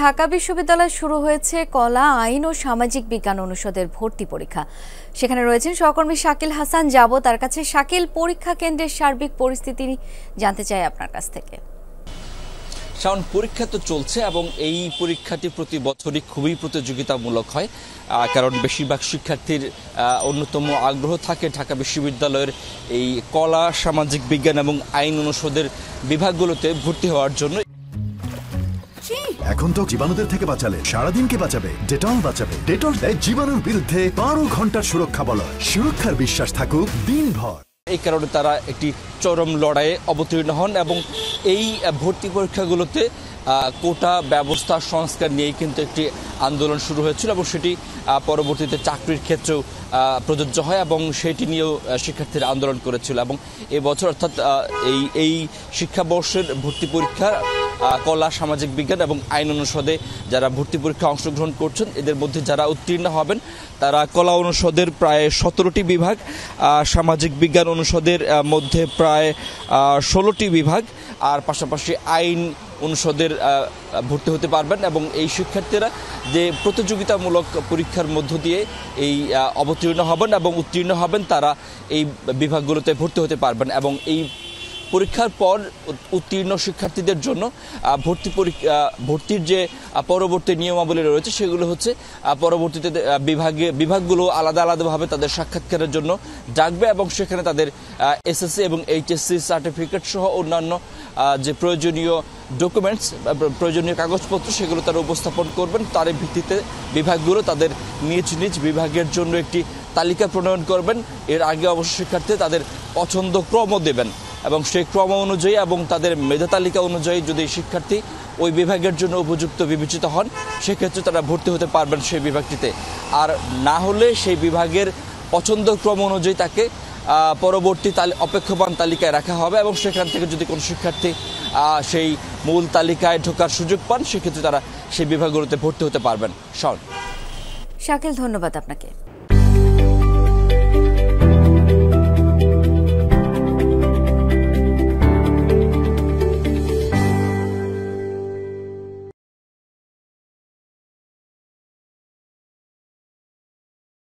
ঢাকা বিশ্ববিদ্যালয়ে শুরু হয়েছে কলা, আইন ও সামাজিক বিজ্ঞান অনুষদের ভর্তি পরীক্ষা। সেখানে রয়েছেন সহকর্মী শাকিল হাসান। যাব তার কাছে। শাকিল, পরীক্ষা কেন্দ্রের সার্বিক পরিস্থিতি জানতে চাই আপনার কাছ থেকে। শাওন, পরীক্ষা তো চলছে এবং এই পরীক্ষাটি প্রতি বছরই খুবই প্রতিযোগিতামূলক হয়, কারণ বেশিরভাগ শিক্ষার্থীর অন্যতম আগ্রহ থাকে ঢাকা বিশ্ববিদ্যালয়ের এই কলা, সামাজিক বিজ্ঞান এবং আইন অনুষদের বিভাগগুলোতে ভর্তি হওয়ার জন্য। এখন তো জীবাণুদের থেকে বাঁচালে সারাদিনকে বাঁচাবে ডেটল। ডেটল দেয় জীবাণুর বিরুদ্ধে 12 ঘন্টার সুরক্ষা বলয়। সুরক্ষার বিশ্বাস থাকুক দিনভর। এই কারণে তারা একটি চরম লড়াইয়ে অবতীর্ণ হন এবং এই ভর্তি পরীক্ষাগুলোতে কোটা ব্যবস্থা সংস্কার নিয়েই কিন্তু একটি আন্দোলন শুরু হয়েছিল এবং সেটি পরবর্তীতে চাকরির ক্ষেত্রেও প্রযোজ্য হয় এবং সেটি নিয়েও শিক্ষার্থীরা আন্দোলন করেছিল। এবং এবছর অর্থাৎ এই শিক্ষাবর্ষের ভর্তি পরীক্ষা কলা, সামাজিক বিজ্ঞান এবং আইন অনুষদে যারা ভর্তি পরীক্ষা অংশগ্রহণ করছেন, এদের মধ্যে যারা উত্তীর্ণ হবেন তারা কলা অনুষদের প্রায় 17টি বিভাগ, সামাজিক বিজ্ঞান অনুষদের মধ্যে প্রায় 16টি বিভাগ, আর পাশাপাশি আইন অনুষদের ভর্তি হতে পারবেন। এবং এই শিক্ষার্থীরা যে প্রতিযোগিতামূলক পরীক্ষার মধ্য দিয়ে এই অবতীর্ণ হবেন এবং উত্তীর্ণ হবেন, তারা এই বিভাগগুলোতে ভর্তি হতে পারবেন। এবং এই পরীক্ষার পর উত্তীর্ণ শিক্ষার্থীদের জন্য ভর্তির যে পরবর্তী নিয়মাবলী রয়েছে সেগুলো হচ্ছে পরবর্তীতে বিভাগগুলো আলাদা আলাদাভাবে তাদের সাক্ষাৎকারের জন্য ডাকবে এবং সেখানে তাদের এসএসসি এবং এইচএসসি সার্টিফিকেট সহ অন্যান্য যে প্রয়োজনীয় ডকুমেন্টস, প্রয়োজনীয় কাগজপত্র সেগুলো তারা উপস্থাপন করবেন। তার ভিত্তিতে বিভাগগুলো তাদের নিজ নিজ বিভাগের জন্য একটি তালিকা প্রণয়ন করবেন। এর আগে অবশ্য শিক্ষার্থী তাদের পছন্দ ক্রমও দেবেন এবং সেই ক্রম অনুযায়ী এবং তাদের মেধা তালিকা অনুযায়ী যদি শিক্ষার্থী ওই বিভাগের জন্য উপযুক্ত বিবেচিত হন, সেক্ষেত্রে তারা ভর্তি হতে পারবেন সেই বিভাগটিতে। আর না হলে সেই বিভাগের পছন্দ ক্রম অনুযায়ী তাকে পরবর্তী অপেক্ষমান তালিকায় রাখা হবে এবং সেখান থেকে যদি কোনো শিক্ষার্থী সেই মূল তালিকায় ঢোকার সুযোগ পান, সেক্ষেত্রে তারা সেই বিভাগগুলোতে ভর্তি হতে পারবেন। শাকিল, ধন্যবাদ আপনাকে।